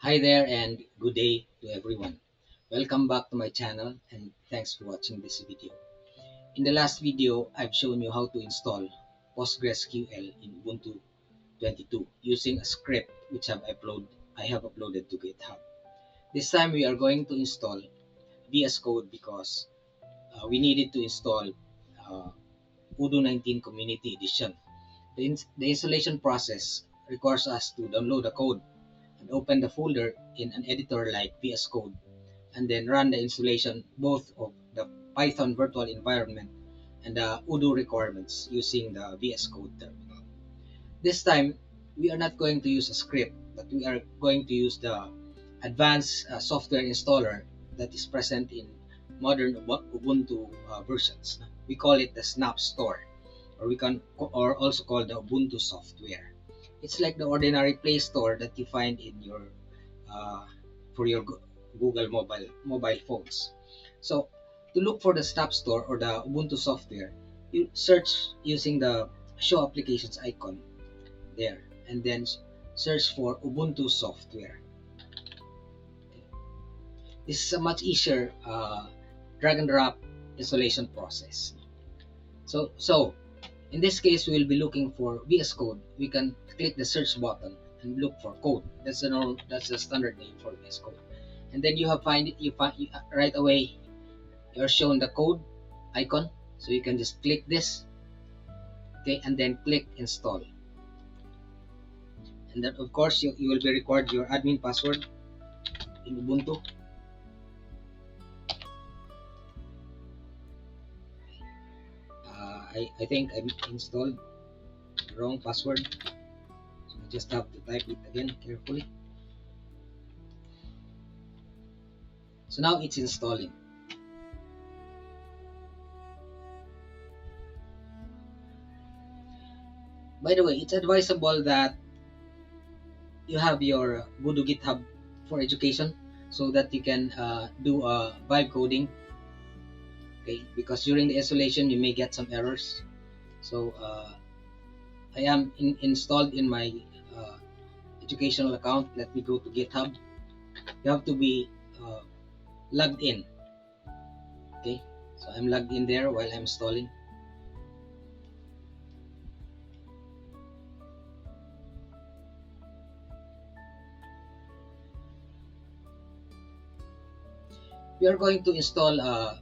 Hi there and good day to everyone. Welcome back to my channel and thanks for watching this video. In the last video, I've shown you how to install PostgreSQL in Ubuntu 22 using a script which I have uploaded to GitHub. This time we are going to install VS Code because we needed to install uh, Udo 19 Community Edition. The installation process requires us to download the code and open the folder in an editor like VS Code and then run the installation both of the Python virtual environment and the Udo requirements using the VS Code terminal. This time, we are not going to use a script, but we are going to use the advanced software installer that is present in modern Ubuntu versions. We call it the Snap Store, or also called the Ubuntu software. It's like the ordinary Play Store that you find in your uh, for your Google mobile phones. So to look for the Snap Store or the Ubuntu software, you search using the Show Applications icon there, and then search for Ubuntu software. This is a much easier drag and drop installation process. So in this case, we will be looking for VS Code. We can click the search button and look for code. That's the standard name for VS Code. And then right away. You're shown the code icon, so you can just click this, okay, and then click install. And then of course you will be required your admin password in Ubuntu. I think I installed the wrong password, so I just have to type it again carefully. So now it's installing. By the way, it's advisable that you have your Voodoo GitHub for education so that you can do vibe coding, okay, because during the installation you may get some errors. So I am installed in my uh, educational account. Let me go to GitHub. You have to be uh, logged in, okay, so I'm logged in there while I'm installing. We are going to install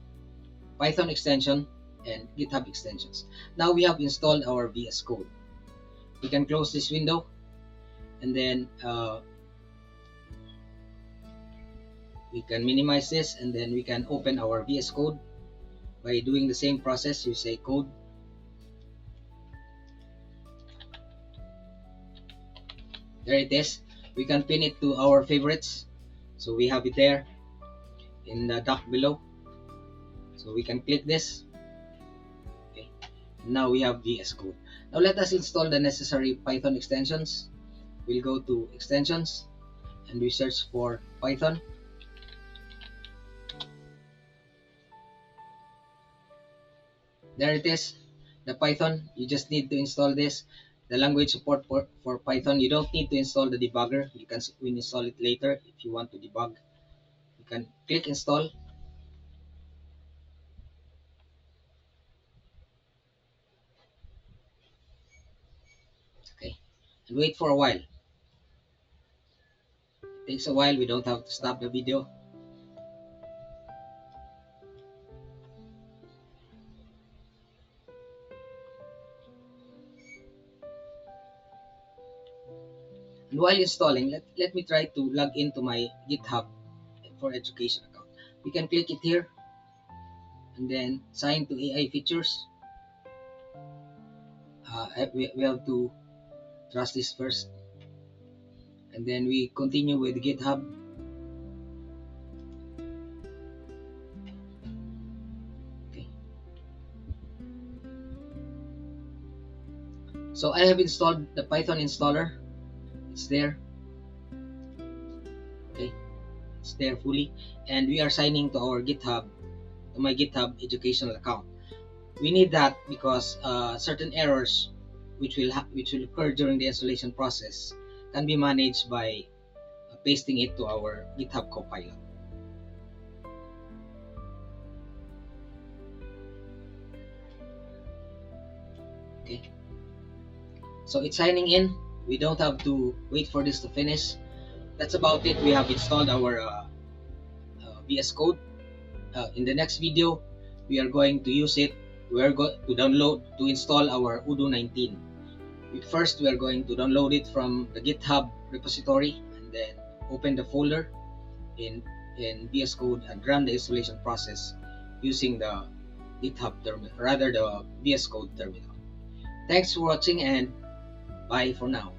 Python extension and GitHub extensions. Now we have installed our VS Code. We can close this window and then we can minimize this, and then we can open our VS Code by doing the same process. You say code, there it is. We can pin it to our favorites, so we have it there in the dock below, so we can click this, okay. Now we have VS Code. Now let us install the necessary Python extensions. We'll go to extensions and we search for Python. There it is, the Python. You just need to install this. The language support for Python. You don't need to install the debugger. You can install it later if you want to debug. You can click install. Okay, and wait for a while. It takes a while. We don't have to stop the video. And while installing, let me try to log into my GitHub for education account. We can click it here and then sign to AI features. We have to trust this first, and then we continue with GitHub. Okay, so I have installed the Python installer. It's there, okay, it's there fully, and we are signing to our GitHub, to my GitHub educational account. We need that because certain errors which will occur during the installation process can be managed by pasting it to our GitHub Copilot. Okay, so it's signing in. We don't have to wait for this to finish. That's about it. We have installed our VS Code. In the next video, we are going to use it. We are going to install our Odoo 19. First, we are going to download it from the GitHub repository and then open the folder in VS Code and run the installation process using the GitHub terminal, rather the VS Code terminal. Thanks for watching and bye for now.